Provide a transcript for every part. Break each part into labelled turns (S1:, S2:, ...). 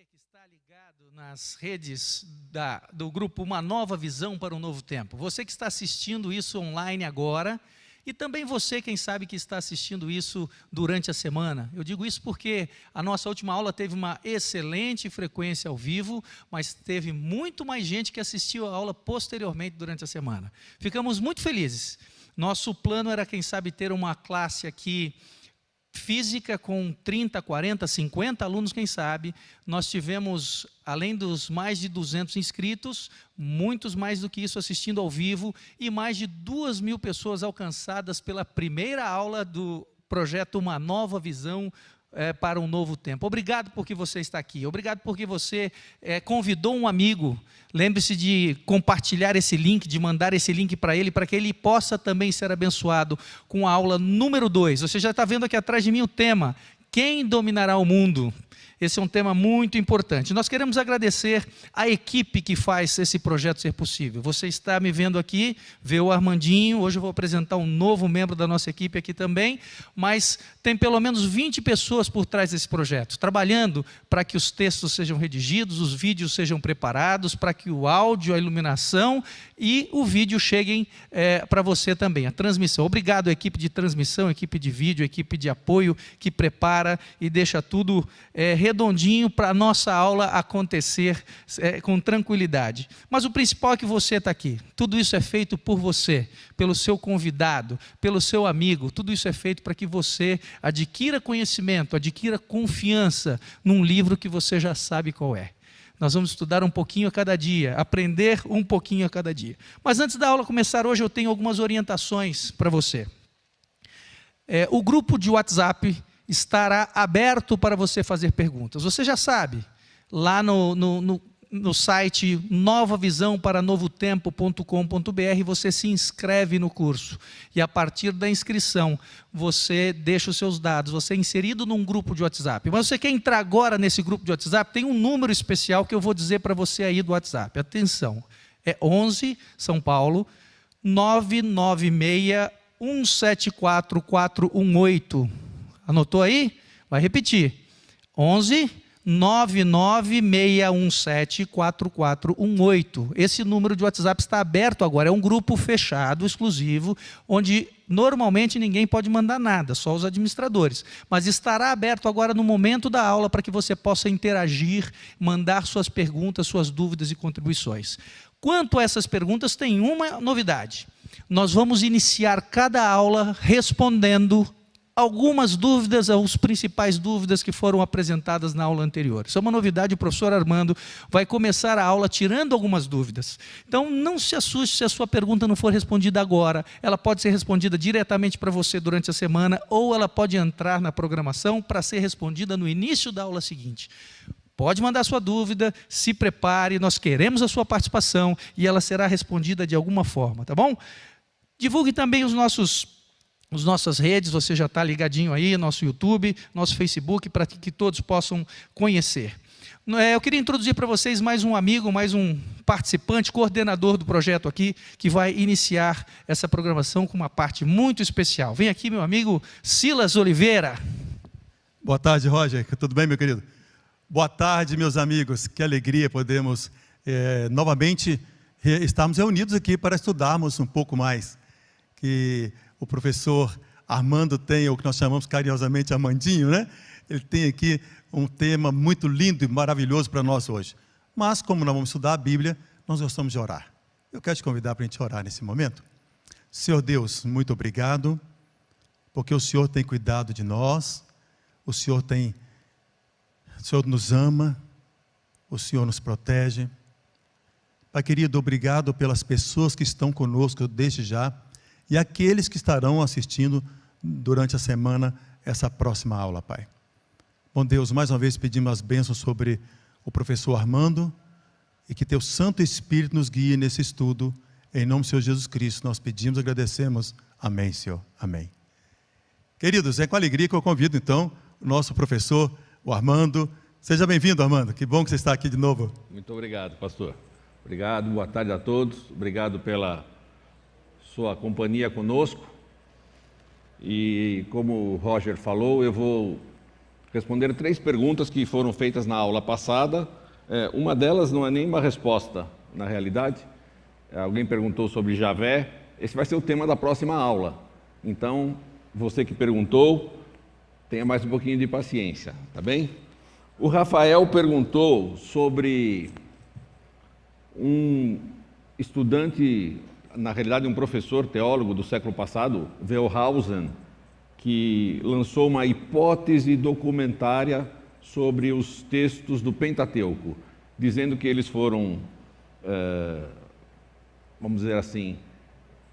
S1: que está ligado nas redes do grupo Uma Nova Visão para um Novo Tempo. Você que está assistindo isso online agora, e também você, quem sabe, que está assistindo isso durante a semana. Eu digo isso porque a nossa última aula teve uma excelente frequência ao vivo, mas teve muito mais gente que assistiu a aula posteriormente durante a semana. Ficamos muito felizes. Nosso plano era, quem sabe, ter uma classe aqui física com 30, 40, 50 alunos, quem sabe. Nós tivemos, além dos mais de 200 inscritos, muitos mais do que isso assistindo ao vivo, e mais de 2.000 pessoas alcançadas pela primeira aula do projeto Uma Nova Visão para um Novo Tempo. Obrigado porque você está aqui, obrigado porque você convidou um amigo. Lembre-se de compartilhar esse link, de mandar esse link para que ele possa também ser abençoado com a aula número 2. Você já está vendo aqui atrás de mim o tema, quem dominará o mundo? Esse é um tema muito importante. Nós queremos agradecer a equipe que faz esse projeto ser possível. Você está me vendo aqui, vê o Armandinho, hoje eu vou apresentar um novo membro da nossa equipe aqui também, mas tem pelo menos 20 pessoas por trás desse projeto, trabalhando para que os textos sejam redigidos, os vídeos sejam preparados, para que o áudio, a iluminação e o vídeo cheguem para você também, a transmissão. Obrigado à equipe de transmissão, equipe de vídeo, equipe de apoio, que prepara e deixa tudo redondinho para a nossa aula acontecer com tranquilidade. Mas o principal é que você está aqui. Tudo isso é feito por você, pelo seu convidado, pelo seu amigo. Tudo isso é feito para que você adquira conhecimento, adquira confiança num livro que você já sabe qual é. Nós vamos estudar um pouquinho a cada dia, aprender um pouquinho a cada dia. Mas antes da aula começar hoje, eu tenho algumas orientações para você. O grupo de WhatsApp estará aberto para você fazer perguntas. Você já sabe, lá no site novavisãoparanovotempo.com.br, você se inscreve no curso. E a partir da inscrição, você deixa os seus dados, você é inserido num grupo de WhatsApp. Mas você quer entrar agora nesse grupo de WhatsApp, tem um número especial que eu vou dizer para você aí do WhatsApp. Atenção, é 11, São Paulo, 996 174 418. Anotou aí? Vai repetir. 11 99617 4418. Esse número de WhatsApp está aberto agora. É um grupo fechado, exclusivo, onde normalmente ninguém pode mandar nada, só os administradores. Mas estará aberto agora no momento da aula para que você possa interagir, mandar suas perguntas, suas dúvidas e contribuições. Quanto a essas perguntas, tem uma novidade. Nós vamos iniciar cada aula respondendo algumas dúvidas, as principais dúvidas que foram apresentadas na aula anterior. Isso é uma novidade, o professor Armando vai começar a aula tirando algumas dúvidas. Então, não se assuste se a sua pergunta não for respondida agora. Ela pode ser respondida diretamente para você durante a semana, ou ela pode entrar na programação para ser respondida no início da aula seguinte. Pode mandar sua dúvida, se prepare, nós queremos a sua participação e ela será respondida de alguma forma, tá bom? Divulgue também as nossas redes, você já está ligadinho aí, nosso YouTube, nosso Facebook, para que todos possam conhecer. Eu queria introduzir para vocês mais um amigo, mais um participante, coordenador do projeto aqui, que vai iniciar essa programação com uma parte muito especial. Vem aqui meu amigo Silas Oliveira.
S2: Boa tarde, Roger. Tudo bem, meu querido? Boa tarde, meus amigos. Que alegria podemos novamente estarmos reunidos aqui para estudarmos um pouco mais. Que o professor Armando tem, o que nós chamamos carinhosamente Armandinho, né? Ele tem aqui um tema muito lindo e maravilhoso para nós hoje. Mas, como nós vamos estudar a Bíblia, nós gostamos de orar. Eu quero te convidar para a gente orar nesse momento. Senhor Deus, muito obrigado, porque o Senhor tem cuidado de nós, o Senhor nos ama, o Senhor nos protege. Pai querido, obrigado pelas pessoas que estão conosco desde já, e aqueles que estarão assistindo durante a semana essa próxima aula, Pai. Bom Deus, mais uma vez pedimos as bênçãos sobre o professor Armando e que Teu Santo Espírito nos guie nesse estudo. Em nome do Senhor Jesus Cristo, nós pedimos e agradecemos. Amém, Senhor. Amém. Queridos, é com alegria que eu convido, então, o nosso professor, o Armando. Seja bem-vindo, Armando. Que bom que você está aqui de novo.
S3: Muito obrigado, pastor. Obrigado, boa tarde a todos. Obrigado pela sua companhia conosco. E como o Roger falou, eu vou responder 3 perguntas que foram feitas na aula passada. Uma delas não é nem uma resposta, na realidade. Alguém perguntou sobre Javé. Esse vai ser o tema da próxima aula. Então, você que perguntou, tenha mais um pouquinho de paciência, tá bem? O Rafael perguntou sobre um estudante, na realidade um professor teólogo do século passado, Wellhausen, que lançou uma hipótese documentária sobre os textos do Pentateuco, dizendo que eles foram, vamos dizer assim,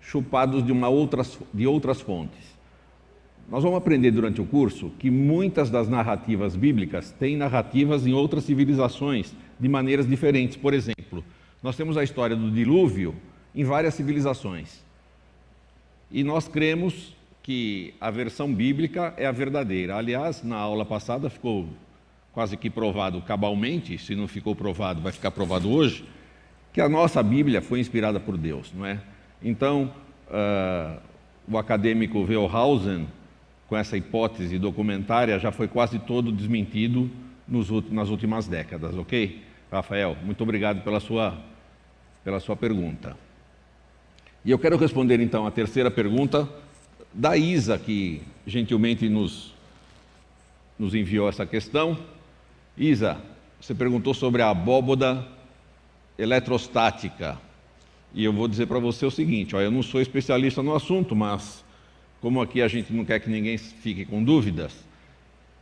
S3: chupados de outras fontes. Nós vamos aprender durante o curso que muitas das narrativas bíblicas têm narrativas em outras civilizações de maneiras diferentes. Por exemplo, nós temos a história do dilúvio em várias civilizações. E nós cremos que a versão bíblica é a verdadeira. Aliás, na aula passada ficou quase que provado cabalmente, se não ficou provado, vai ficar provado hoje, que a nossa Bíblia foi inspirada por Deus, não é? Então, o acadêmico Wellhausen, com essa hipótese documentária, já foi quase todo desmentido nas últimas décadas, ok? Rafael, muito obrigado pela sua pergunta. E eu quero responder então a terceira pergunta da Isa, que gentilmente nos enviou essa questão. Isa, você perguntou sobre a abóboda eletrostática. E eu vou dizer para você o seguinte, eu não sou especialista no assunto, mas como aqui a gente não quer que ninguém fique com dúvidas,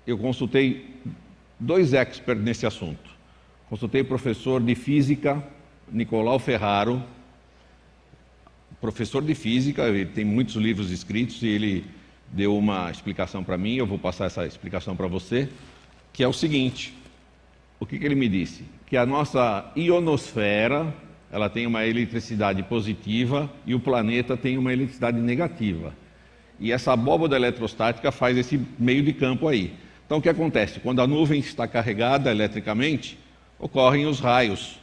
S3: eu consultei 2 experts nesse assunto. Consultei o professor de física, Nicolau Ferraro, professor de física, ele tem muitos livros escritos e ele deu uma explicação para mim, eu vou passar essa explicação para você, que é o seguinte, o que ele me disse? Que a nossa ionosfera, ela tem uma eletricidade positiva e o planeta tem uma eletricidade negativa. E essa abóboda eletrostática faz esse meio de campo aí. Então o que acontece? Quando a nuvem está carregada eletricamente, ocorrem os raios,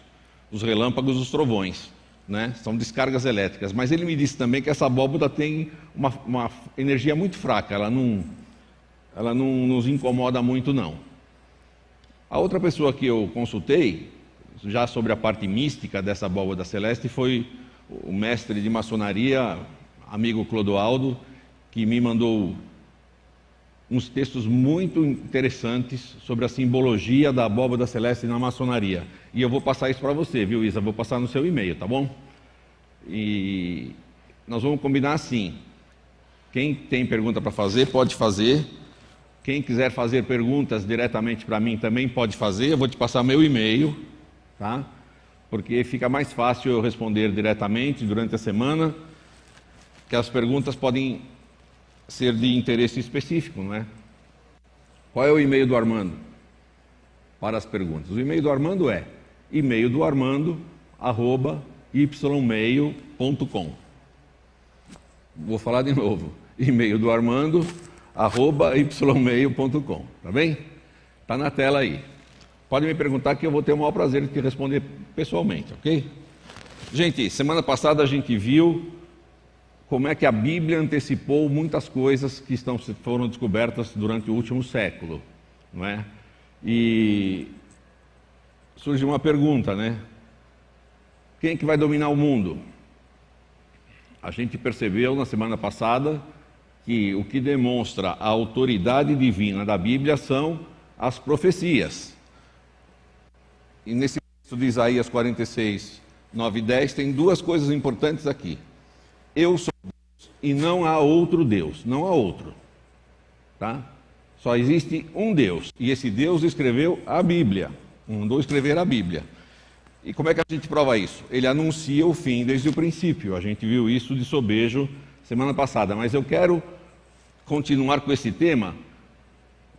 S3: os relâmpagos, os trovões, né? São descargas elétricas. Mas ele me disse também que essa abóboda tem uma energia muito fraca, ela não nos incomoda muito não. A outra pessoa que eu consultei, já sobre a parte mística dessa abóboda celeste, foi o mestre de maçonaria, amigo Clodoaldo, que me mandou uns textos muito interessantes sobre a simbologia da abóboda celeste na maçonaria. E eu vou passar isso para você, viu, Isa? Vou passar no seu e-mail, tá bom? E nós vamos combinar assim. Quem tem pergunta para fazer, pode fazer. Quem quiser fazer perguntas diretamente para mim também pode fazer. Eu vou te passar meu e-mail, tá? Porque fica mais fácil eu responder diretamente durante a semana, que as perguntas podem ser de interesse específico, não é? Qual é o e-mail do Armando? Para as perguntas. O e-mail do Armando é emaildoarmando@ymail.com. Vou falar de novo. E-mail do Armando@ymail.com. Tá bem? Tá na tela aí. Pode me perguntar que eu vou ter o maior prazer de te responder pessoalmente, ok? Gente, semana passada a gente viu como é que a Bíblia antecipou muitas coisas que foram descobertas durante o último século, não é? E surge uma pergunta, né? Quem é que vai dominar o mundo? A gente percebeu na semana passada que o que demonstra a autoridade divina da Bíblia são as profecias. E nesse texto de Isaías 46, 9 e 10, tem 2 coisas importantes aqui. Eu sou Deus e não há outro Deus, não há outro, tá? Só existe um Deus, e esse Deus escreveu a Bíblia, mandou escrever a Bíblia. E como é que a gente prova isso? Ele anuncia o fim desde o princípio, a gente viu isso de sobejo semana passada, mas eu quero continuar com esse tema,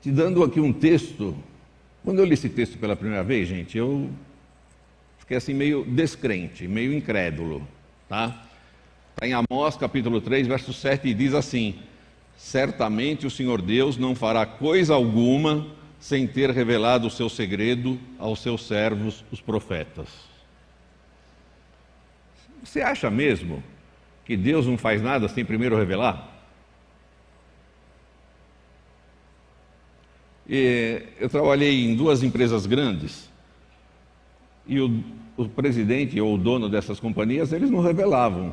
S3: te dando aqui um texto. Quando eu li esse texto pela primeira vez, gente, eu fiquei assim meio descrente, meio incrédulo, tá? Está em Amós, capítulo 3, verso 7, e diz assim: certamente o Senhor Deus não fará coisa alguma sem ter revelado o seu segredo aos seus servos, os profetas. Você acha mesmo que Deus não faz nada sem primeiro revelar? Eu trabalhei em 2 empresas grandes e o presidente ou o dono dessas companhias, eles não revelavam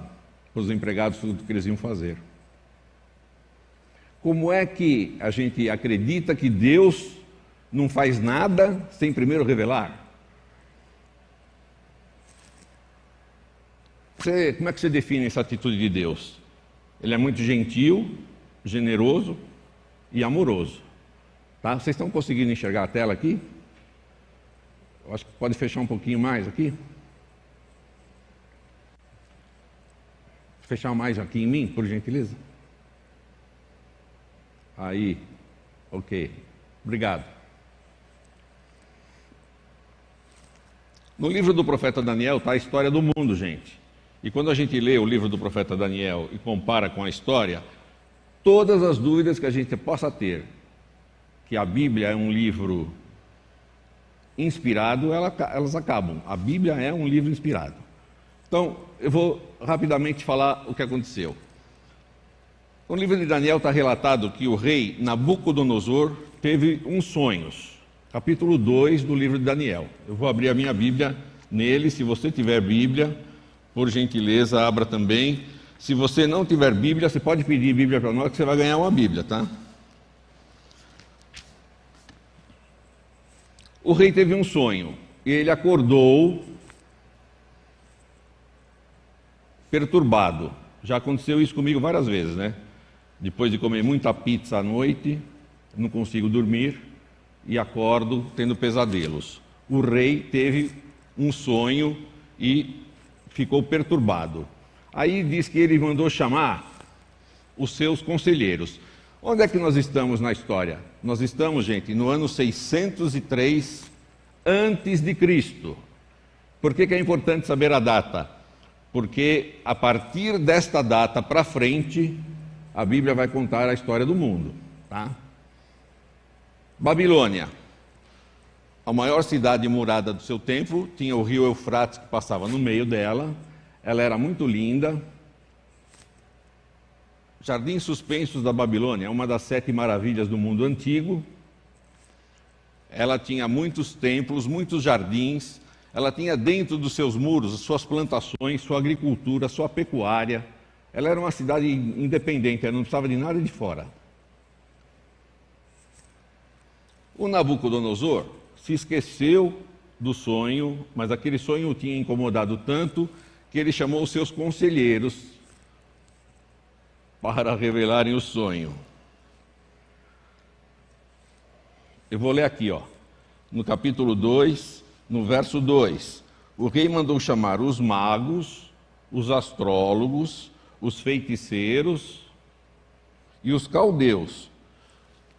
S3: para os empregados tudo o que eles iam fazer. Como é que a gente acredita que Deus não faz nada sem primeiro revelar? Como é que você define essa atitude de Deus? Ele é muito gentil, generoso e amoroso. Tá? Vocês estão conseguindo enxergar a tela aqui? Eu acho que pode fechar um pouquinho mais aqui. Fechar mais aqui em mim, por gentileza. Aí, ok. Obrigado. No livro do profeta Daniel está a história do mundo, gente. E quando a gente lê o livro do profeta Daniel e compara com a história, todas as dúvidas que a gente possa ter, que a Bíblia é um livro inspirado, elas acabam. A Bíblia é um livro inspirado. Então, eu vou rapidamente falar o que aconteceu. No livro de Daniel está relatado que o rei Nabucodonosor teve uns sonhos. Capítulo 2 do livro de Daniel. Eu vou abrir a minha Bíblia nele. Se você tiver Bíblia, por gentileza, abra também. Se você não tiver Bíblia, você pode pedir Bíblia para nós, que você vai ganhar uma Bíblia, tá? O rei teve um sonho. E ele acordou perturbado. Já aconteceu isso comigo várias vezes, né? Depois de comer muita pizza à noite, não consigo dormir e acordo tendo pesadelos. O rei teve um sonho e ficou perturbado. Aí diz que ele mandou chamar os seus conselheiros. Onde é que nós estamos na história? Nós estamos, gente, no ano 603 antes de Cristo. Por que é importante saber a data? Porque a partir desta data para frente, a Bíblia vai contar a história do mundo, tá? Babilônia, a maior cidade murada do seu tempo, tinha o rio Eufrates que passava no meio dela, ela era muito linda. Jardins Suspensos da Babilônia, uma das 7 maravilhas do mundo antigo. Ela tinha muitos templos, muitos jardins, ela tinha dentro dos seus muros suas plantações, sua agricultura, sua pecuária. Ela era uma cidade independente, ela não precisava de nada de fora. O Nabucodonosor se esqueceu do sonho, mas aquele sonho o tinha incomodado tanto que ele chamou os seus conselheiros para revelarem o sonho. Eu vou ler aqui, no capítulo 2, no verso 2. O rei mandou chamar os magos, os astrólogos, os feiticeiros e os caldeus,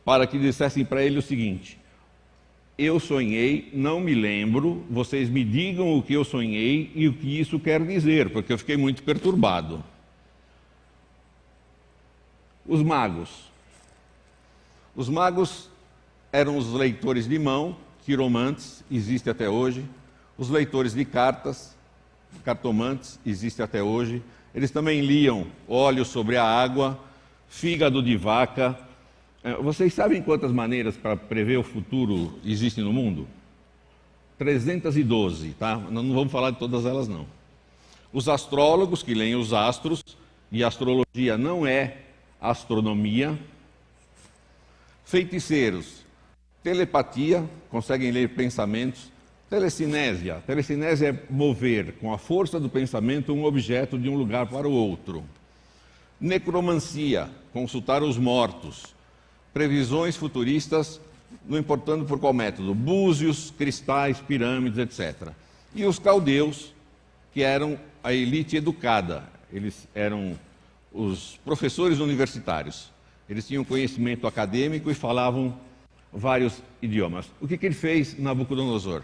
S3: para que dissessem para ele o seguinte: eu sonhei, não me lembro, vocês me digam o que eu sonhei e o que isso quer dizer, porque eu fiquei muito perturbado. Os magos eram os leitores de mão, quiromantes, existe até hoje. Os leitores de cartas, cartomantes, existe até hoje. Eles também liam óleo sobre a água, fígado de vaca. Vocês sabem quantas maneiras para prever o futuro existem no mundo? 312, tá? Não vamos falar de todas elas, não. Os astrólogos, que leem os astros, e astrologia não é astronomia. Feiticeiros, telepatia, conseguem ler pensamentos. Telecinésia é mover com a força do pensamento um objeto de um lugar para o outro. Necromancia, consultar os mortos. Previsões futuristas, não importando por qual método, búzios, cristais, pirâmides, etc. E os caldeus, que eram a elite educada, eles eram os professores universitários. Eles tinham conhecimento acadêmico e falavam vários idiomas. O que ele fez, Nabucodonosor?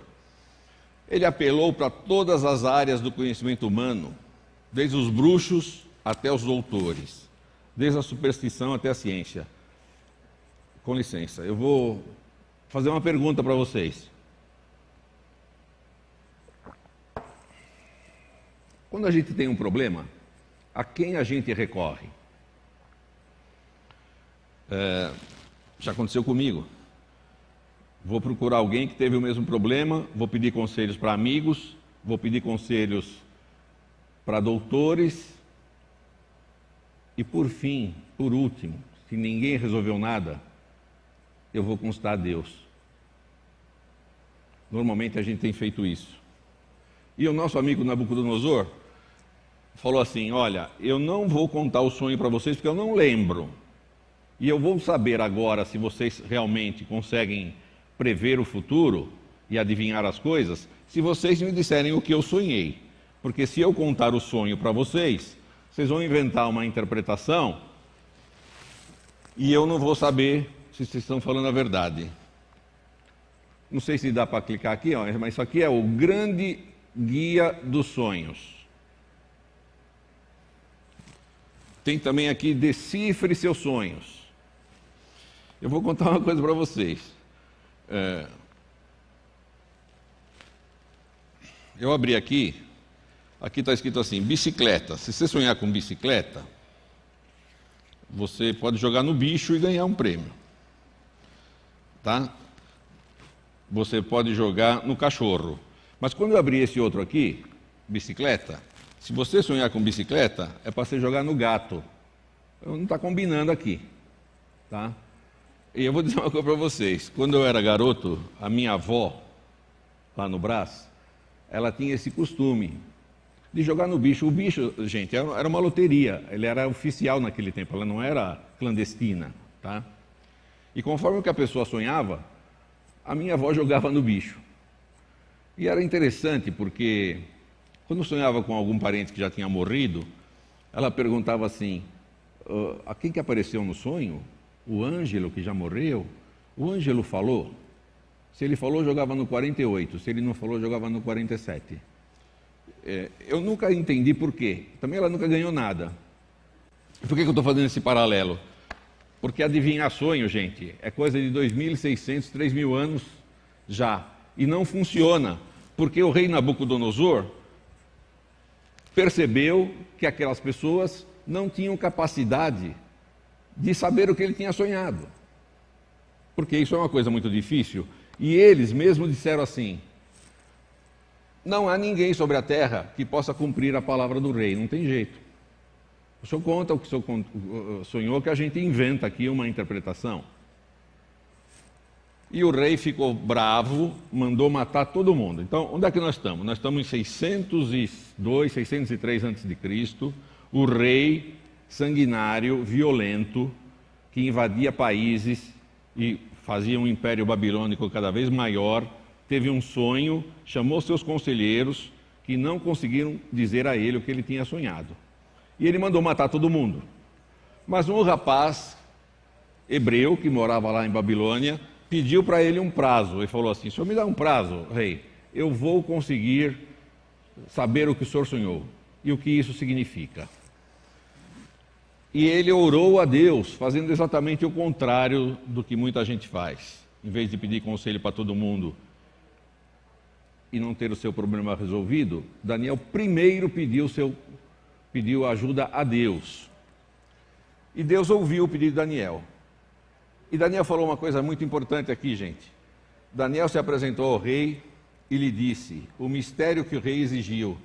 S3: Ele apelou para todas as áreas do conhecimento humano, desde os bruxos até os doutores, desde a superstição até a ciência. Com licença, eu vou fazer uma pergunta para vocês. Quando a gente tem um problema, a quem a gente recorre? Já aconteceu comigo. Vou procurar alguém que teve o mesmo problema, vou pedir conselhos para amigos, vou pedir conselhos para doutores. E por fim, por último, se ninguém resolveu nada, eu vou consultar a Deus. Normalmente a gente tem feito isso. E o nosso amigo Nabucodonosor falou assim: olha, eu não vou contar o sonho para vocês porque eu não lembro. E eu vou saber agora se vocês realmente conseguem prever o futuro e adivinhar as coisas, se vocês me disserem o que eu sonhei. Porque se eu contar o sonho para vocês, vocês vão inventar uma interpretação e eu não vou saber se vocês estão falando a verdade. Não sei se dá para clicar aqui, ó, mas isso aqui é o Grande Guia dos Sonhos. Tem também aqui Decifre Seus Sonhos. Eu vou contar uma coisa para vocês. Eu abri aqui está escrito assim: bicicleta. Se você sonhar com bicicleta, você pode jogar no bicho e ganhar um prêmio. Tá? Você pode jogar no cachorro. Mas quando eu abri esse outro aqui, bicicleta, se você sonhar com bicicleta, é para você jogar no gato. Não está combinando aqui. Tá? E eu vou dizer uma coisa para vocês. Quando eu era garoto, a minha avó, lá no Brás, ela tinha esse costume de jogar no bicho. O bicho, gente, era uma loteria. Ele era oficial naquele tempo, ela não era clandestina. Tá? E conforme o que a pessoa sonhava, a minha avó jogava no bicho. E era interessante porque, quando sonhava com algum parente que já tinha morrido, ela perguntava assim: a quem que apareceu no sonho? O Ângelo, que já morreu? O Ângelo falou? Se ele falou, jogava no 48. Se ele não falou, jogava no 47. Eu nunca entendi por quê. Também ela nunca ganhou nada. Por que eu estou fazendo esse paralelo? Porque adivinhar sonho, gente, é coisa de 2.600, 3.000 anos já. E não funciona, porque o rei Nabucodonosor percebeu que aquelas pessoas não tinham capacidade de saber o que ele tinha sonhado. Porque isso é uma coisa muito difícil. E eles mesmos disseram assim: não há ninguém sobre a terra que possa cumprir a palavra do rei, não tem jeito. O senhor conta o que o senhor sonhou, que a gente inventa aqui uma interpretação. E o rei ficou bravo, mandou matar todo mundo. Então, onde é que nós estamos? Nós estamos em 602, 603 a.C., o rei sanguinário, violento, que invadia países e fazia um império babilônico cada vez maior, teve um sonho, chamou seus conselheiros, que não conseguiram dizer a ele o que ele tinha sonhado. E ele mandou matar todo mundo. Mas um rapaz hebreu, que morava lá em Babilônia, pediu para ele um prazo. Ele falou assim: o senhor me dá um prazo, rei, eu vou conseguir saber o que o senhor sonhou e o que isso significa. E ele orou a Deus, fazendo exatamente o contrário do que muita gente faz. Em vez de pedir conselho para todo mundo e não ter o seu problema resolvido, Daniel primeiro pediu ajuda a Deus. E Deus ouviu o pedido de Daniel. E Daniel falou uma coisa muito importante aqui, gente. Daniel se apresentou ao rei e lhe disse o mistério que o rei exigiu.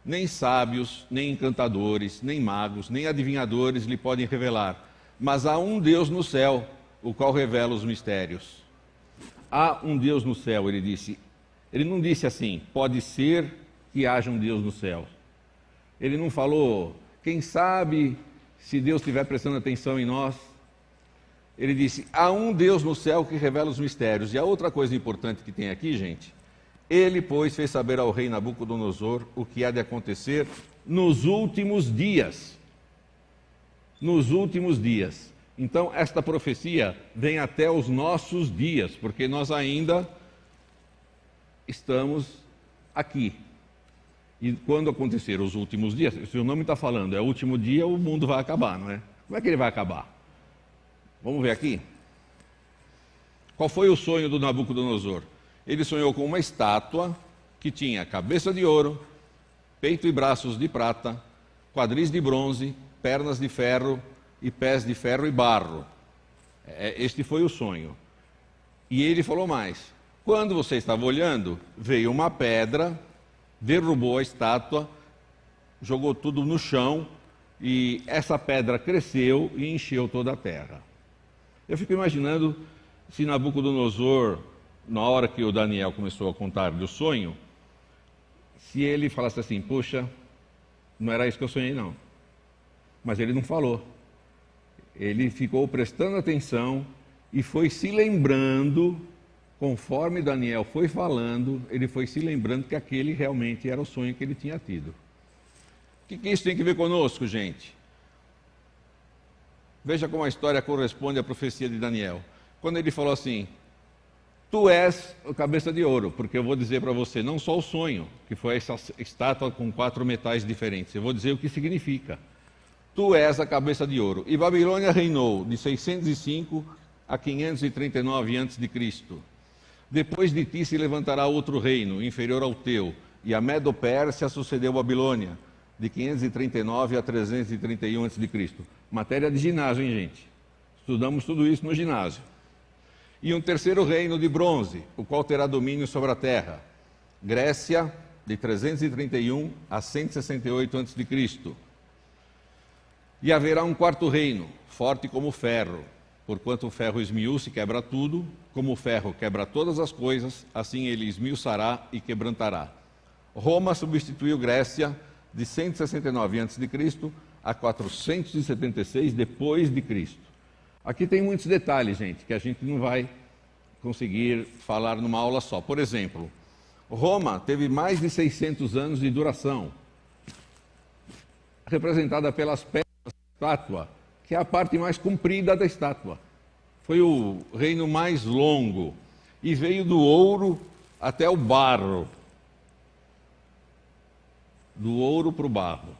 S3: Nem sábios, nem encantadores, nem magos, nem adivinhadores lhe podem revelar. Mas há um Deus no céu, o qual revela os mistérios. Há um Deus no céu, ele disse. Ele não disse assim: pode ser que haja um Deus no céu. Ele não falou: quem sabe se Deus estiver prestando atenção em nós. Ele disse: há um Deus no céu que revela os mistérios. E a outra coisa importante que tem aqui, gente: ele, pois, fez saber ao rei Nabucodonosor o que há de acontecer nos últimos dias. Nos últimos dias. Então, esta profecia vem até os nossos dias, porque nós ainda estamos aqui. E quando acontecer os últimos dias, se o nome está falando é o último dia, o mundo vai acabar, não é? Como é que ele vai acabar? Vamos ver aqui. Qual foi o sonho do Nabucodonosor? Ele sonhou com uma estátua que tinha cabeça de ouro, peito e braços de prata, quadris de bronze, pernas de ferro e pés de ferro e barro. Este foi o sonho. E ele falou mais: quando você estava olhando, veio uma pedra, derrubou a estátua, jogou tudo no chão, e essa pedra cresceu e encheu toda a terra. Eu fico imaginando se Nabucodonosor, na hora que o Daniel começou a contar do sonho, se ele falasse assim: poxa, não era isso que eu sonhei não. Mas ele não falou. Ele ficou prestando atenção e foi se lembrando, conforme Daniel foi falando, ele foi se lembrando que aquele realmente era o sonho que ele tinha tido. O que isso tem que ver conosco, gente? Veja como a história corresponde à profecia de Daniel. Quando ele falou assim: tu és a cabeça de ouro, porque eu vou dizer para você não só o sonho, que foi essa estátua com 4 metais diferentes, eu vou dizer o que significa. Tu és a cabeça de ouro. E Babilônia reinou de 605 a 539 a.C. Depois de ti se levantará outro reino, inferior ao teu, e a Medo-Pérsia sucedeu a Babilônia, de 539 a 331 a.C. Matéria de ginásio, hein, gente? Estudamos tudo isso no ginásio. E um terceiro reino de bronze, o qual terá domínio sobre a terra. Grécia, de 331 a 168 a.C. E haverá um quarto reino, forte como o ferro, porquanto o ferro esmiuça e quebra tudo, como o ferro quebra todas as coisas, assim ele esmiuçará e quebrantará. Roma substituiu Grécia de 169 a.C. a 476 depois de Cristo. Aqui tem muitos detalhes, gente, que a gente não vai conseguir falar numa aula só. Por exemplo, Roma teve mais de 600 anos de duração, representada pelas pedras da estátua, que é a parte mais comprida da estátua. Foi o reino mais longo e veio do ouro até o barro. Do ouro para o barro.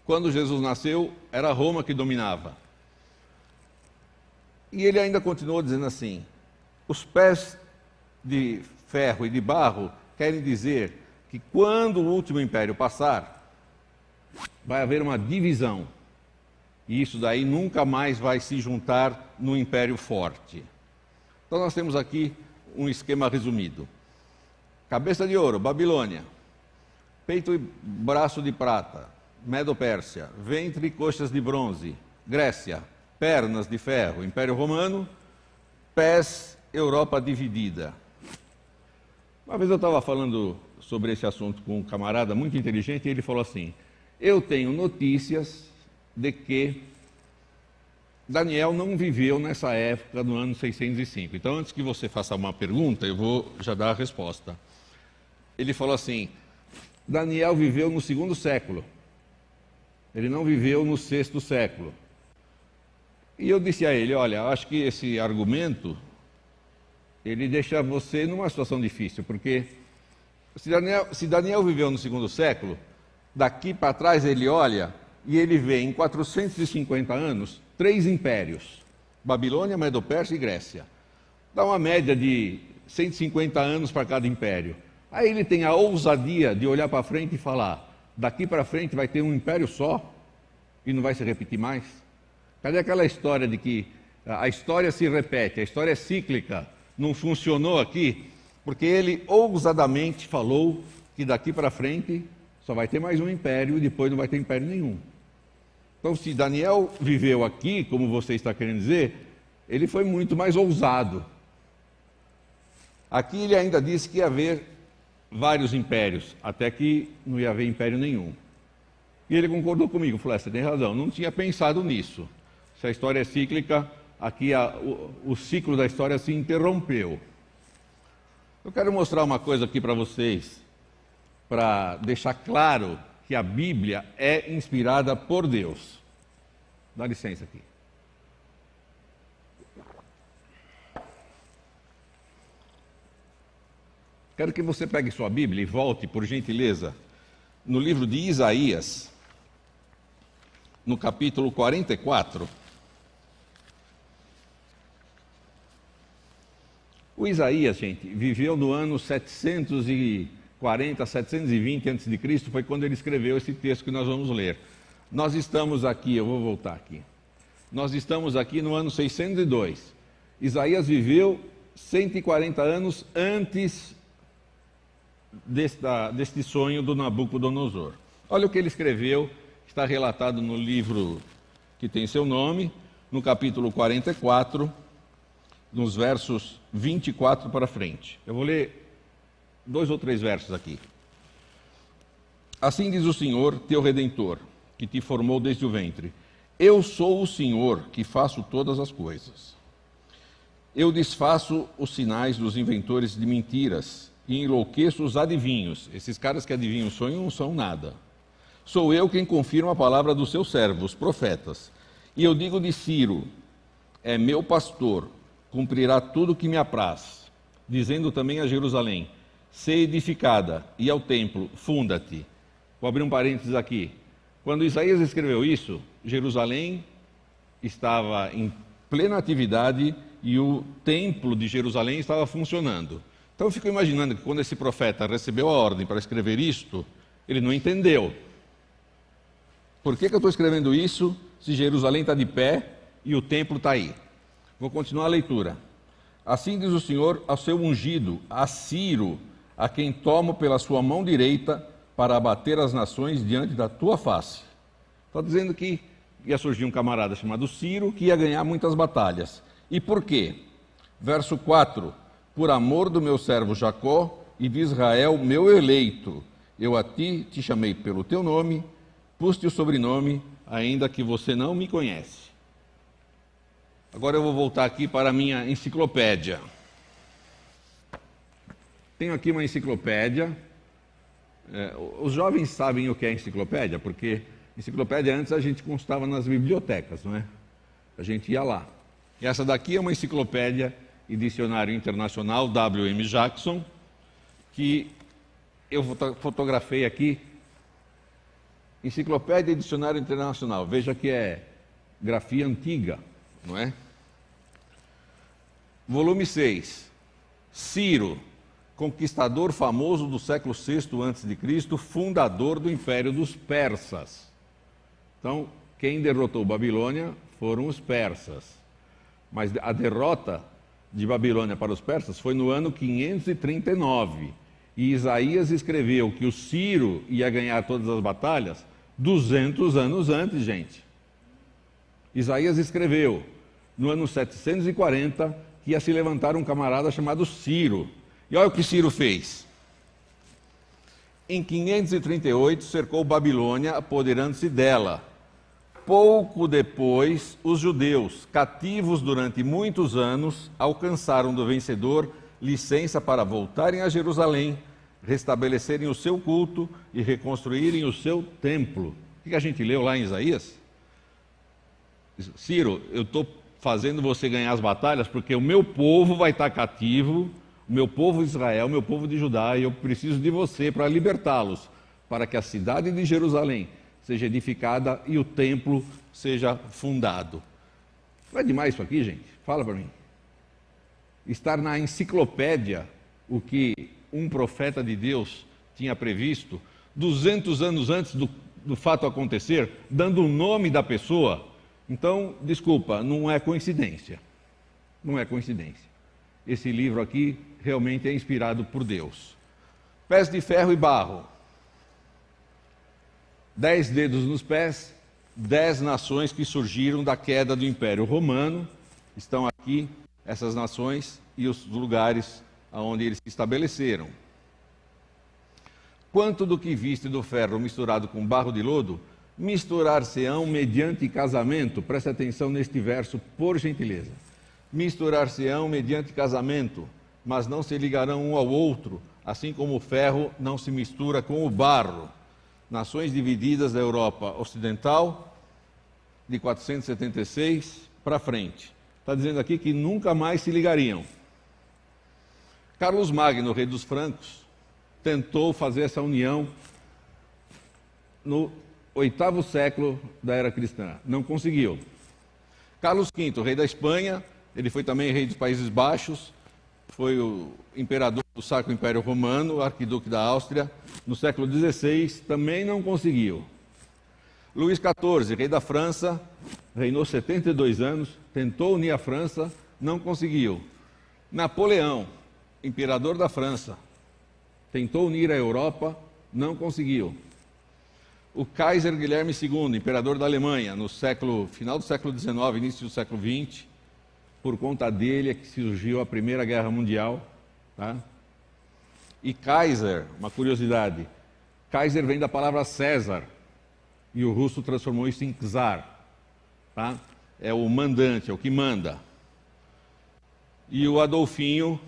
S3: Quando Jesus nasceu, era Roma que dominava. E ele ainda continuou dizendo assim: os pés de ferro e de barro querem dizer que quando o último império passar, vai haver uma divisão. E isso daí nunca mais vai se juntar no império forte. Então nós temos aqui um esquema resumido. Cabeça de ouro, Babilônia. Peito e braço de prata, Medo-Pérsia. Ventre e coxas de bronze, Grécia. Pernas de ferro, Império Romano. Pés, Europa dividida. Uma vez eu estava falando sobre esse assunto com um camarada muito inteligente e ele falou assim: eu tenho notícias de que Daniel não viveu nessa época, no ano 605. Então, antes que você faça uma pergunta, eu vou já dar a resposta. Ele falou assim: Daniel viveu no 2º século. Ele não viveu no 6º século. E eu disse a ele: olha, acho que esse argumento, ele deixa você numa situação difícil, porque se Daniel viveu no 2º século, daqui para trás ele olha e ele vê em 450 anos 3 impérios: Babilônia, Medo-Pérsia e Grécia. Dá uma média de 150 anos para cada império. Aí ele tem a ousadia de olhar para frente e falar: daqui para frente vai ter um império só e não vai se repetir mais? Cadê aquela história de que a história se repete, a história é cíclica? Não funcionou aqui? Porque ele ousadamente falou que daqui para frente só vai ter mais um império e depois não vai ter império nenhum. Então, se Daniel viveu aqui, como você está querendo dizer, ele foi muito mais ousado. Aqui ele ainda disse que ia haver vários impérios, até que não ia haver império nenhum. E ele concordou comigo, falou: você tem razão, não tinha pensado nisso. Se a história é cíclica, aqui o ciclo da história se interrompeu. Eu quero mostrar uma coisa aqui para vocês, para deixar claro que a Bíblia é inspirada por Deus. Dá licença aqui. Quero que você pegue sua Bíblia e volte, por gentileza, no livro de Isaías, no capítulo 44. O Isaías, gente, viveu no ano 740, 720 a.C., foi quando ele escreveu esse texto que nós vamos ler. Nós estamos aqui, eu vou voltar aqui. Nós estamos aqui no ano 602. Isaías viveu 140 anos antes deste sonho do Nabucodonosor. Olha o que ele escreveu, está relatado no livro que tem seu nome, no capítulo 44, nos versos 24 para frente. Eu vou ler 2 ou 3 versos aqui. Assim diz o Senhor, teu Redentor, que te formou desde o ventre. Eu sou o Senhor que faço todas as coisas. Eu desfaço os sinais dos inventores de mentiras e enlouqueço os adivinhos. Esses caras que adivinham o sonho não são nada. Sou eu quem confirma a palavra dos seus servos, os profetas. E eu digo de Ciro, é meu pastor, cumprirá tudo o que me apraz. Dizendo também a Jerusalém, sê edificada, e ao templo, funda-te. Vou abrir um parênteses aqui. Quando Isaías escreveu isso, Jerusalém estava em plena atividade e o templo de Jerusalém estava funcionando. Então eu fico imaginando que quando esse profeta recebeu a ordem para escrever isto, ele não entendeu. Por que eu estou escrevendo isso se Jerusalém está de pé e o templo está aí? Vou continuar a leitura. Assim diz o Senhor ao seu ungido, a Ciro, a quem tomo pela sua mão direita para abater as nações diante da tua face. Está dizendo que ia surgir um camarada chamado Ciro que ia ganhar muitas batalhas. E por quê? Verso 4. Por amor do meu servo Jacó e de Israel, meu eleito, eu a ti te chamei pelo teu nome, pus-te o sobrenome, ainda que você não me conhece. Agora eu vou voltar aqui para a minha enciclopédia. Tenho aqui uma enciclopédia. Os jovens sabem o que é enciclopédia, porque enciclopédia antes a gente constava nas bibliotecas, não é? A gente ia lá. E essa daqui é uma enciclopédia e dicionário internacional W.M. Jackson, que eu fotografei aqui. Enciclopédia e dicionário internacional. Veja que é grafia antiga, não é? Volume 6. Ciro, conquistador famoso do século VI a.C., fundador do Império dos Persas. Então, quem derrotou Babilônia foram os persas. Mas a derrota de Babilônia para os persas foi no ano 539. E Isaías escreveu que o Ciro ia ganhar todas as batalhas 200 anos antes, gente. Isaías escreveu no ano 740 que ia se levantar um camarada chamado Ciro. E olha o que Ciro fez. Em 538 cercou Babilônia, apoderando-se dela. Pouco depois, os judeus, cativos durante muitos anos, alcançaram do vencedor licença para voltarem a Jerusalém, restabelecerem o seu culto e reconstruírem o seu templo. O que a gente leu lá em Isaías? Ciro, eu estou fazendo você ganhar as batalhas porque o meu povo vai estar cativo, o meu povo Israel, o meu povo de Judá, e eu preciso de você para libertá-los, para que a cidade de Jerusalém seja edificada e o templo seja fundado. Não é demais isso aqui, gente? Fala para mim. Estar na enciclopédia o que um profeta de Deus tinha previsto 200 anos antes do fato acontecer, dando o nome da pessoa. Então, desculpa, não é coincidência. Não é coincidência. Esse livro aqui realmente é inspirado por Deus. Pés de ferro e barro. 10 dedos nos pés, 10 nações que surgiram da queda do Império Romano. Estão aqui essas nações e os lugares onde eles se estabeleceram. Quanto do que viste do ferro misturado com barro de lodo, misturar-se-ão mediante casamento. Preste atenção neste verso, por gentileza. Misturar-se-ão mediante casamento, mas não se ligarão um ao outro, assim como o ferro não se mistura com o barro. Nações divididas da Europa Ocidental, de 476 para frente. Está dizendo aqui que nunca mais se ligariam. Carlos Magno, rei dos francos, tentou fazer essa união no 8º século da era cristã. Não conseguiu. Carlos V, rei da Espanha, ele foi também rei dos Países Baixos, foi o imperador do Sacro Império Romano, arquiduque da Áustria, no século XVI, também não conseguiu. Luís XIV, rei da França, reinou 72 anos, tentou unir a França, não conseguiu. Napoleão, imperador da França, tentou unir a Europa, não conseguiu. O Kaiser Guilherme II, imperador da Alemanha, no final do século XIX, início do século XX, por conta dele é que surgiu a Primeira Guerra Mundial. Tá? E Kaiser, uma curiosidade, Kaiser vem da palavra César, e o russo transformou isso em czar. Tá? É o mandante, é o que manda. E o Adolfinho,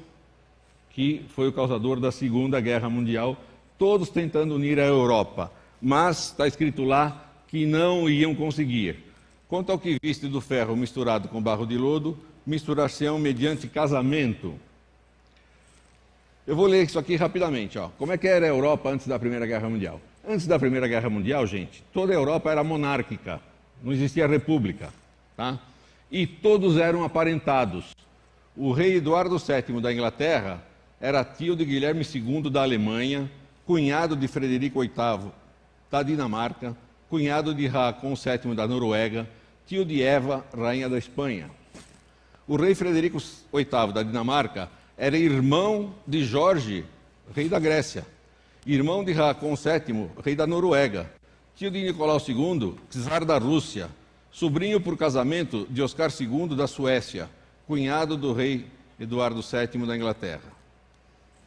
S3: que foi o causador da Segunda Guerra Mundial, todos tentando unir a Europa, mas está escrito lá que não iam conseguir. Quanto ao que viste do ferro misturado com barro de lodo, misturar-se-ão mediante casamento. Eu vou ler isso aqui rapidamente. Ó. Como é que era a Europa antes da Primeira Guerra Mundial? Antes da Primeira Guerra Mundial, gente, toda a Europa era monárquica, não existia república. Tá? E todos eram aparentados. O rei Eduardo VII da Inglaterra era tio de Guilherme II da Alemanha, cunhado de Frederico VIII da Dinamarca, cunhado de Haakon VII da Noruega, tio de Eva, rainha da Espanha. O rei Frederico VIII da Dinamarca era irmão de Jorge, rei da Grécia, irmão de Haakon VII, rei da Noruega, tio de Nicolau II, czar da Rússia, sobrinho por casamento de Oscar II da Suécia, cunhado do rei Eduardo VII da Inglaterra.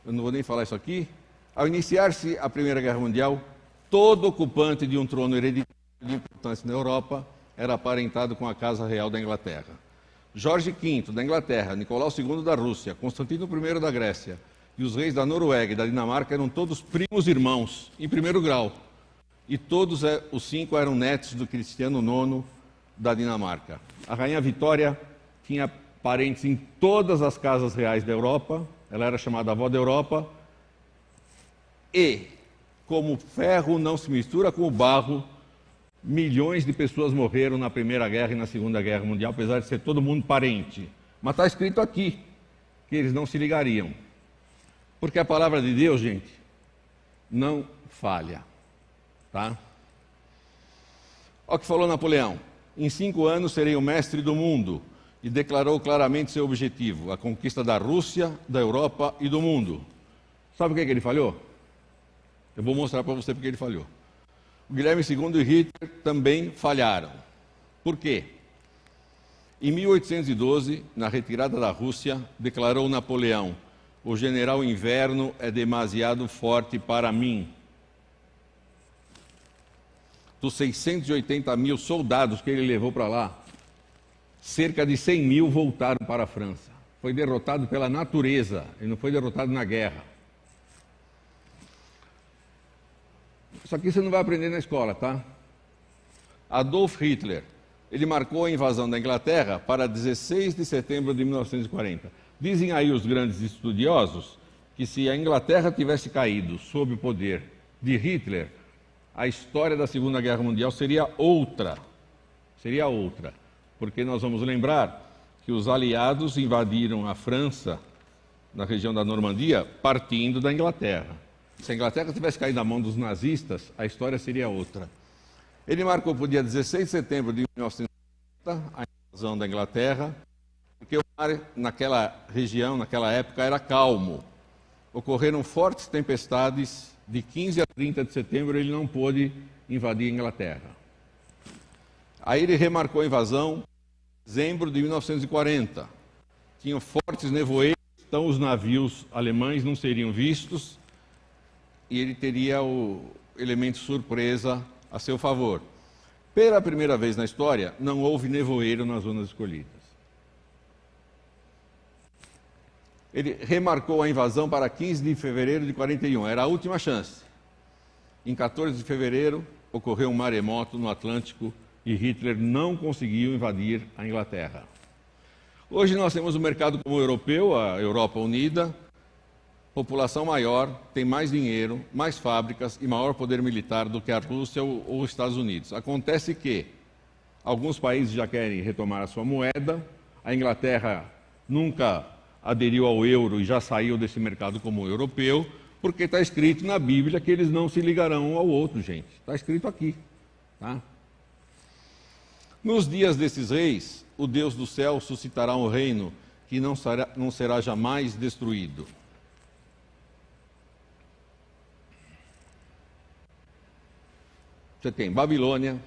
S3: Eu não vou nem falar isso aqui. Ao iniciar-se a Primeira Guerra Mundial, todo ocupante de um trono hereditário de importância na Europa era aparentado com a Casa Real da Inglaterra. Jorge V da Inglaterra, Nicolau II da Rússia, Constantino I da Grécia e os reis da Noruega e da Dinamarca eram todos primos irmãos, em primeiro grau. E todos os 5 eram netos do Cristiano IX da Dinamarca. A rainha Vitória tinha parentes em todas as casas reais da Europa, ela era chamada avó da Europa, e, como o ferro não se mistura com o barro, milhões de pessoas morreram na Primeira Guerra e na Segunda Guerra Mundial, apesar de ser todo mundo parente. Mas está escrito aqui que eles não se ligariam. Porque a palavra de Deus, gente, não falha. Tá? Olha o que falou Napoleão. Em 5 anos serei o mestre do mundo. E declarou claramente seu objetivo, a conquista da Rússia, da Europa e do mundo. Sabe o que ele falhou? Eu vou mostrar para você porque ele falhou. O Guilherme II e Hitler também falharam. Por quê? Em 1812, na retirada da Rússia, declarou Napoleão: o general Inverno é demasiado forte para mim. Dos 680 mil soldados que ele levou para lá, cerca de 100 mil voltaram para a França. Foi derrotado pela natureza, ele não foi derrotado na guerra. Isso aqui você não vai aprender na escola, tá? Adolf Hitler, ele marcou a invasão da Inglaterra para 16 de setembro de 1940. Dizem aí os grandes estudiosos que se a Inglaterra tivesse caído sob o poder de Hitler, a história da Segunda Guerra Mundial seria outra. Seria outra. Porque nós vamos lembrar que os aliados invadiram a França, na região da Normandia, partindo da Inglaterra. Se a Inglaterra tivesse caído na mão dos nazistas, a história seria outra. Ele marcou para o dia 16 de setembro de 1940 a invasão da Inglaterra, porque o mar naquela região, naquela época, era calmo. Ocorreram fortes tempestades, de 15 a 30 de setembro ele não pôde invadir a Inglaterra. Aí ele remarcou a invasão em dezembro de 1940. Tinham fortes nevoeiros, então os navios alemães não seriam vistos e ele teria o elemento surpresa a seu favor. Pela primeira vez na história, não houve nevoeiro nas zonas escolhidas. Ele remarcou a invasão para 15 de fevereiro de 41, era a última chance. Em 14 de fevereiro, ocorreu um maremoto no Atlântico e Hitler não conseguiu invadir a Inglaterra. Hoje nós temos um mercado como o europeu, a Europa unida, população maior, tem mais dinheiro, mais fábricas e maior poder militar do que a Rússia ou os Estados Unidos. Acontece que alguns países já querem retomar a sua moeda, a Inglaterra nunca aderiu ao euro e já saiu desse mercado como europeu, porque está escrito na Bíblia que eles não se ligarão um ao outro, gente. Está escrito aqui. Tá? Nos dias desses reis, o Deus do céu suscitará um reino que não será jamais destruído. Você tem Babilônia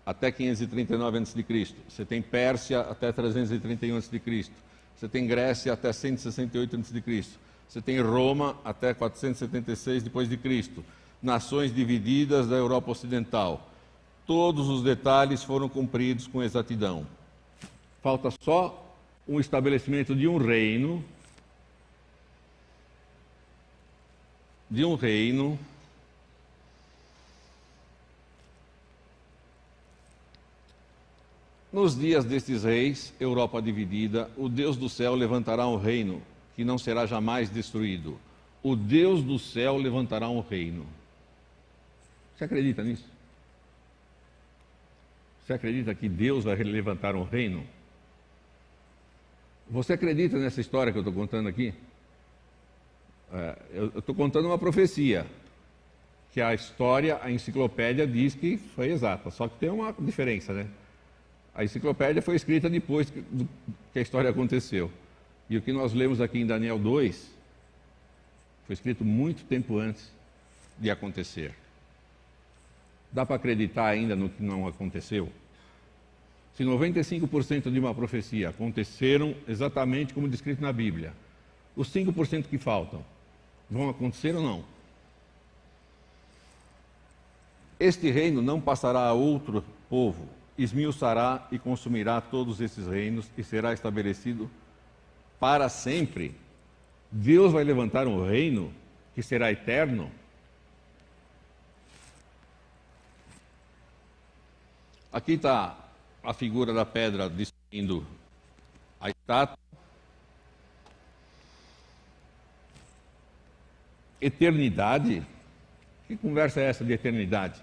S3: até 539 a.C., você tem Pérsia até 331 a.C., você tem Grécia até 168 a.C., você tem Roma até 476 d.C., nações divididas da Europa Ocidental. Todos os detalhes foram cumpridos com exatidão. Falta só o estabelecimento de um reino, Nos dias destes reis, Europa dividida, o Deus do céu levantará um reino que não será jamais destruído. O Deus do céu levantará um reino. Você acredita nisso? Você acredita que Deus vai levantar um reino? Você acredita nessa história que eu estou contando aqui? Eu estou contando uma profecia, que a história, a enciclopédia diz que foi exata, só que tem uma diferença, né? A enciclopédia foi escrita depois que a história aconteceu. E o que nós lemos aqui em Daniel 2 foi escrito muito tempo antes de acontecer. Dá para acreditar ainda no que não aconteceu? Se 95% de uma profecia aconteceram exatamente como descrito na Bíblia, os 5% que faltam vão acontecer ou não? Este reino não passará a outro povo, esmiuçará e consumirá todos esses reinos e será estabelecido para sempre. Deus vai levantar um reino que será eterno. Aqui está a figura da pedra destruindo a estátua. Eternidade? Que conversa é essa de eternidade?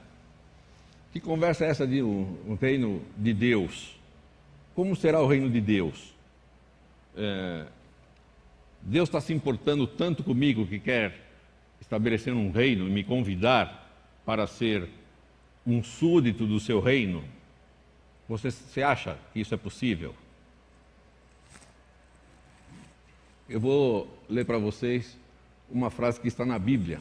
S3: Que conversa é essa de um reino de Deus? Como será o reino de Deus? Deus está se importando tanto comigo que quer estabelecer um reino e me convidar para ser um súdito do seu reino? Você acha que isso é possível? Eu vou ler para vocês uma frase que está na Bíblia.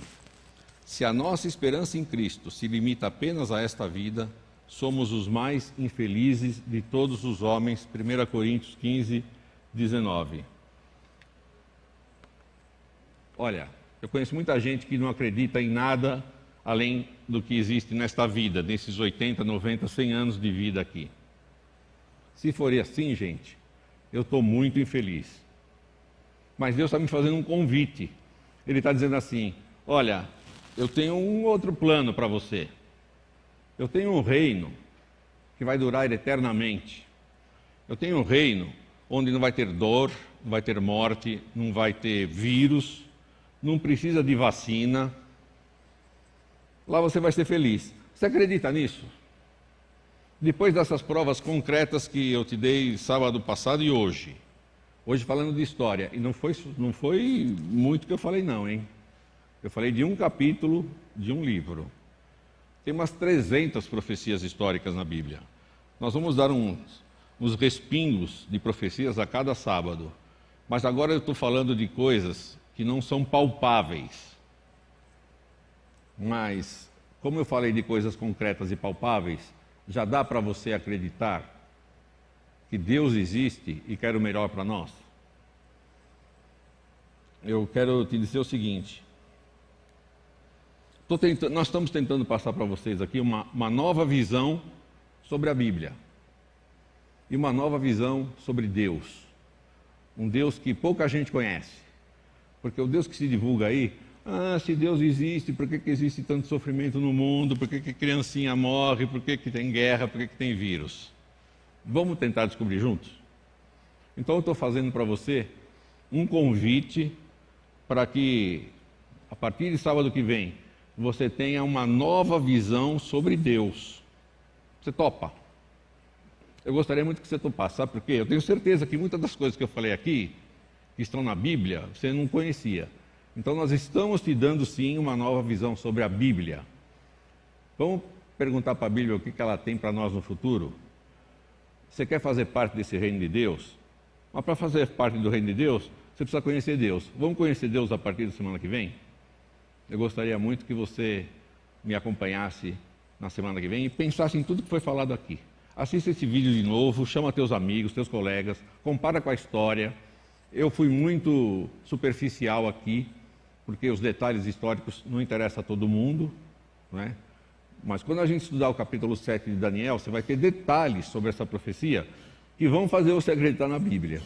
S3: Se a nossa esperança em Cristo se limita apenas a esta vida, somos os mais infelizes de todos os homens. 1 Coríntios 15, 19. Olha, eu conheço muita gente que não acredita em nada além do que existe nesta vida, nesses 80, 90, 100 anos de vida aqui. Se for assim, gente, eu estou muito infeliz. Mas Deus está me fazendo um convite. Ele está dizendo assim: olha, eu tenho um outro plano para você. Eu tenho um reino que vai durar eternamente. Eu tenho um reino onde não vai ter dor, não vai ter morte, não vai ter vírus, não precisa de vacina. Lá você vai ser feliz. Você acredita nisso? Depois dessas provas concretas que eu te dei sábado passado e hoje falando de história, e não foi muito que eu falei não, hein? Eu falei de um capítulo de um livro. Tem umas 300 profecias históricas na Bíblia. Nós vamos dar uns respingos de profecias a cada sábado. Mas agora eu estou falando de coisas que não são palpáveis. Mas, como eu falei de coisas concretas e palpáveis, já dá para você acreditar que Deus existe e quer o melhor para nós? Eu quero te dizer o seguinte. Nós estamos tentando passar para vocês aqui uma nova visão sobre a Bíblia. E uma nova visão sobre Deus. Um Deus que pouca gente conhece. Porque o Deus que se divulga aí, se Deus existe, por que existe tanto sofrimento no mundo? Por que criancinha morre? Por que tem guerra? Por que tem vírus? Vamos tentar descobrir juntos? Então eu estou fazendo para você um convite para que, a partir de sábado que vem, você tenha uma nova visão sobre Deus. Você topa? Eu gostaria muito que você topasse, sabe por quê? Eu tenho certeza que muitas das coisas que eu falei aqui, que estão na Bíblia, você não conhecia. Então nós estamos te dando sim uma nova visão sobre a Bíblia. Vamos perguntar para a Bíblia o que ela tem para nós no futuro? Você quer fazer parte desse reino de Deus? Mas para fazer parte do reino de Deus, você precisa conhecer Deus. Vamos conhecer Deus a partir da semana que vem? Eu gostaria muito que você me acompanhasse na semana que vem e pensasse em tudo que foi falado aqui. Assista esse vídeo de novo, chama teus amigos, teus colegas, compara com a história. Eu fui muito superficial aqui, porque os detalhes históricos não interessam a todo mundo, não é? Mas quando a gente estudar o capítulo 7 de Daniel, você vai ter detalhes sobre essa profecia que vão fazer você acreditar na Bíblia.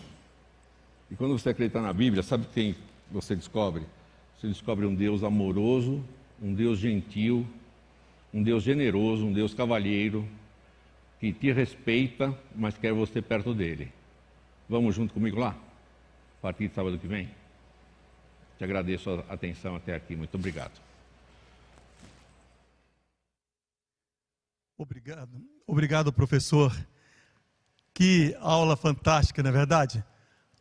S3: E quando você acreditar na Bíblia, sabe quem você descobre? Você descobre um Deus amoroso, um Deus gentil, um Deus generoso, um Deus cavalheiro, que te respeita, mas quer você perto dele. Vamos junto comigo lá? A partir de sábado que vem? Te agradeço a atenção até aqui. Muito obrigado.
S2: Obrigado. Obrigado, professor. Que aula fantástica, não é verdade?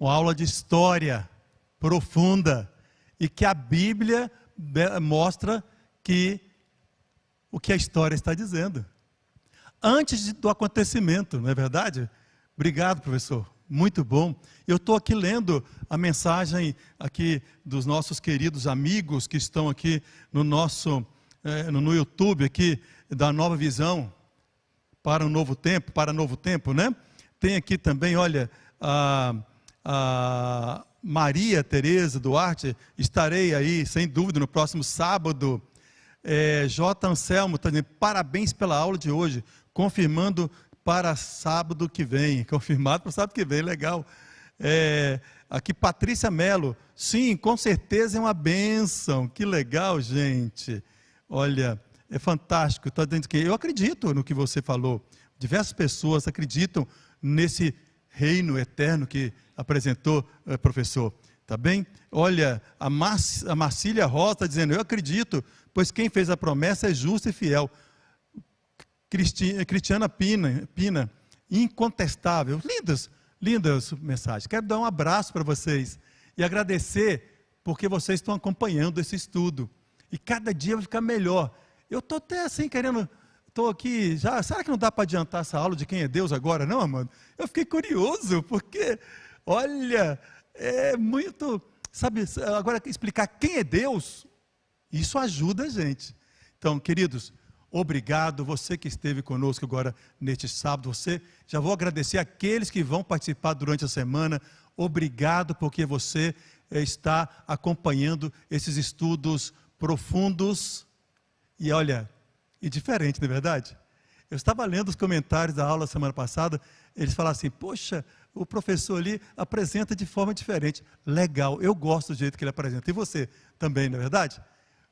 S2: Uma aula de história profunda e que a Bíblia mostra que o que a história está dizendo. Antes do acontecimento, não é verdade? Obrigado, professor. Muito bom. Eu estou aqui lendo a mensagem aqui dos nossos queridos amigos que estão aqui no nosso no YouTube aqui da Nova Visão para o Novo Tempo, né? Tem aqui também, olha, a Maria Tereza Duarte, estarei aí, sem dúvida, no próximo sábado. J. Anselmo está dizendo, parabéns pela aula de hoje, confirmando para sábado que vem, confirmado para sábado que vem, legal. Aqui Patrícia Melo, sim, com certeza é uma bênção, que legal, gente. Olha, é fantástico, estou dizendo que eu acredito no que você falou, diversas pessoas acreditam nesse reino eterno que apresentou, professor, tá bem? Olha, a Marcília Rosa está dizendo, eu acredito, pois quem fez a promessa é justo e fiel. Cristiana Pina, incontestável, lindas mensagens. Quero dar um abraço para vocês e agradecer porque vocês estão acompanhando esse estudo e cada dia vai ficar melhor. Eu estou até assim querendo, estou aqui já, será que não dá para adiantar essa aula de quem é Deus agora, não, Amanda? Eu fiquei curioso porque, olha, é muito, sabe, agora explicar quem é Deus, isso ajuda a gente. Então, queridos, obrigado, você que esteve conosco agora neste sábado, já vou agradecer aqueles que vão participar durante a semana, obrigado porque você está acompanhando esses estudos profundos e olha, e diferente, não é verdade? Eu estava lendo os comentários da aula semana passada, eles falaram assim, poxa, o professor ali apresenta de forma diferente, legal, eu gosto do jeito que ele apresenta, e você também, não é verdade?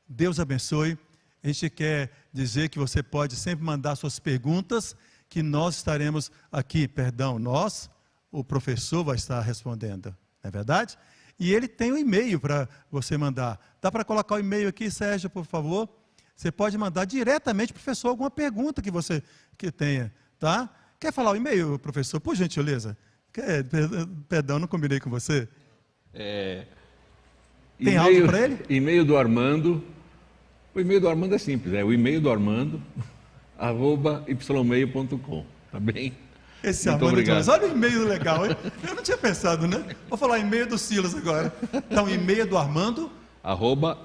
S2: Deus abençoe. A gente quer dizer que você pode sempre mandar suas perguntas, que nós estaremos aqui, o professor vai estar respondendo, não é verdade? E ele tem um e-mail para você mandar. Dá para colocar o e-mail aqui, Sérgio, por favor? Você pode mandar diretamente, professor, alguma pergunta que você tenha, tá? Quer falar o e-mail, professor, por gentileza? Perdão, não combinei com você. Tem áudio para ele?
S3: E-mail do Armando. O e-mail do Armando é simples, o e-mail do Armando, @ymeio.com, tá bem?
S2: Esse
S3: Muito
S2: Armando,
S3: obrigado.
S2: olha o e-mail legal, hein? Eu não tinha pensado, né? Vou falar e-mail do Silas agora. Então, e-mail do Armando?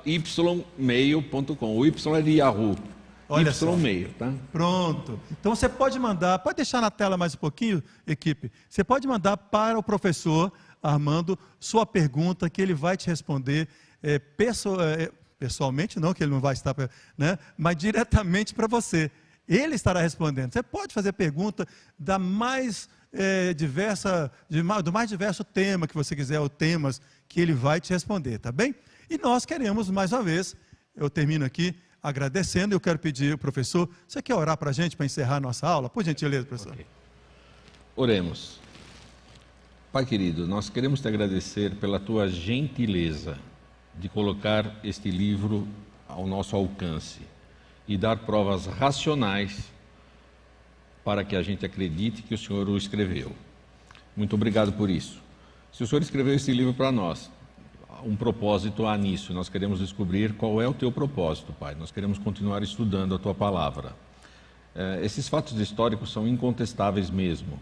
S3: @ymeio.com, o Y é de Yahoo.
S2: Olha só.
S3: Y-meio, tá?
S2: Pronto. Então você pode mandar, pode deixar na tela mais um pouquinho, equipe. Você pode mandar para o professor Armando sua pergunta que ele vai te responder pessoalmente, não, que ele não vai estar, né? Mas diretamente para você. Ele estará respondendo. Você pode fazer pergunta do mais diverso tema que você quiser, ou temas que ele vai te responder, tá bem? E nós queremos, mais uma vez, eu termino aqui agradecendo, eu quero pedir ao professor, você quer orar para a gente, para encerrar a nossa aula? Por gentileza, professor.
S3: Okay. Oremos. Pai querido, nós queremos te agradecer pela tua gentileza de colocar este livro ao nosso alcance e dar provas racionais para que a gente acredite que o Senhor o escreveu. Muito obrigado por isso. Se o Senhor escreveu esse livro para nós, um propósito há nisso. Nós queremos descobrir qual é o teu propósito, Pai. Nós queremos continuar estudando a tua palavra. Esses fatos históricos são incontestáveis mesmo.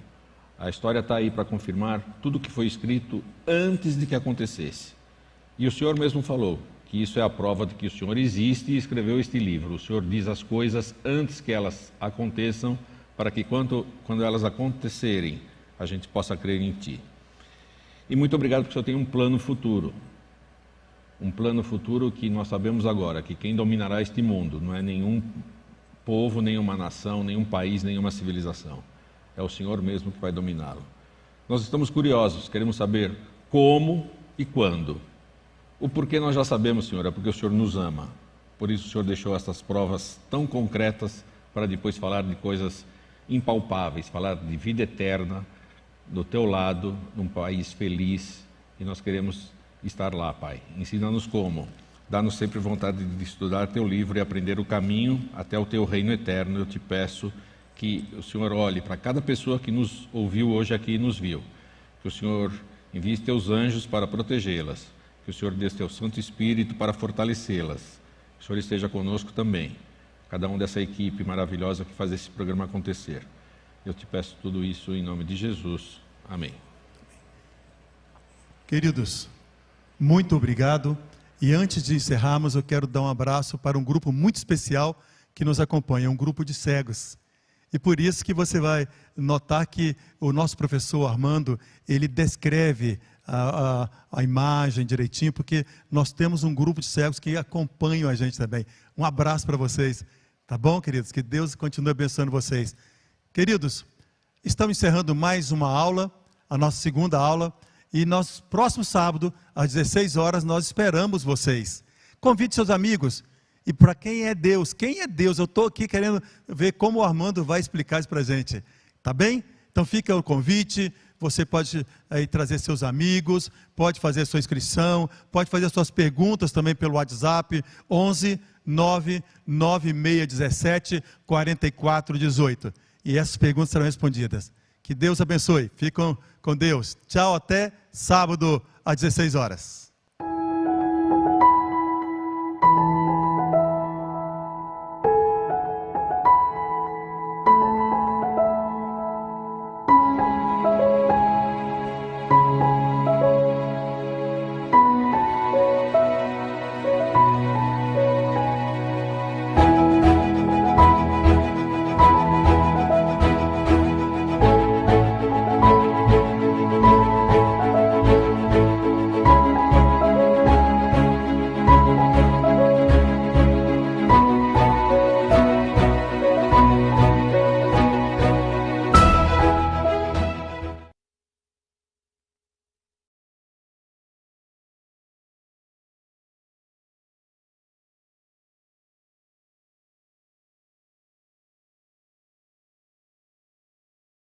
S3: A história está aí para confirmar tudo que foi escrito antes de que acontecesse. E o Senhor mesmo falou que isso é a prova de que o Senhor existe e escreveu este livro. O Senhor diz as coisas antes que elas aconteçam, para que quando elas acontecerem, a gente possa crer em Ti. E muito obrigado porque o Senhor tem um plano futuro. Um plano futuro que nós sabemos agora, que quem dominará este mundo não é nenhum povo, nenhuma nação, nenhum país, nenhuma civilização. É o Senhor mesmo que vai dominá-lo. Nós estamos curiosos, queremos saber como e quando. O porquê nós já sabemos, Senhor, é porque o Senhor nos ama. Por isso o Senhor deixou essas provas tão concretas para depois falar de coisas impalpáveis, falar de vida eterna, do Teu lado, num país feliz, e nós queremos estar lá, Pai. Ensina-nos como. Dá-nos sempre vontade de estudar Teu livro e aprender o caminho até o Teu reino eterno. Eu te peço que o Senhor olhe para cada pessoa que nos ouviu hoje aqui e nos viu. Que o Senhor envie Teus anjos para protegê-las. Que o Senhor dê Teu Santo Espírito para fortalecê-las. Que o Senhor esteja conosco também. Cada um dessa equipe maravilhosa que faz esse programa acontecer. Eu te peço tudo isso em nome de Jesus. Amém.
S2: Queridos, muito obrigado. E antes de encerrarmos, eu quero dar um abraço para um grupo muito especial que nos acompanha, um grupo de cegos. E por isso que você vai notar que o nosso professor Armando, ele descreve a imagem direitinho, porque nós temos um grupo de cegos que acompanham a gente também. Um abraço para vocês, tá bom, queridos? Que Deus continue abençoando vocês. Queridos, estamos encerrando mais uma aula, a nossa segunda aula, e nosso próximo sábado, às 16 horas, nós esperamos vocês. Convide seus amigos. E para quem é Deus? Quem é Deus? Eu estou aqui querendo ver como o Armando vai explicar isso para a gente. Tá bem? Então fica o convite. Você pode aí trazer seus amigos, pode fazer a sua inscrição, pode fazer as suas perguntas também pelo WhatsApp, 11 99617 4418. E essas perguntas serão respondidas. Que Deus abençoe. Fiquem com Deus. Tchau, até sábado às 16 horas.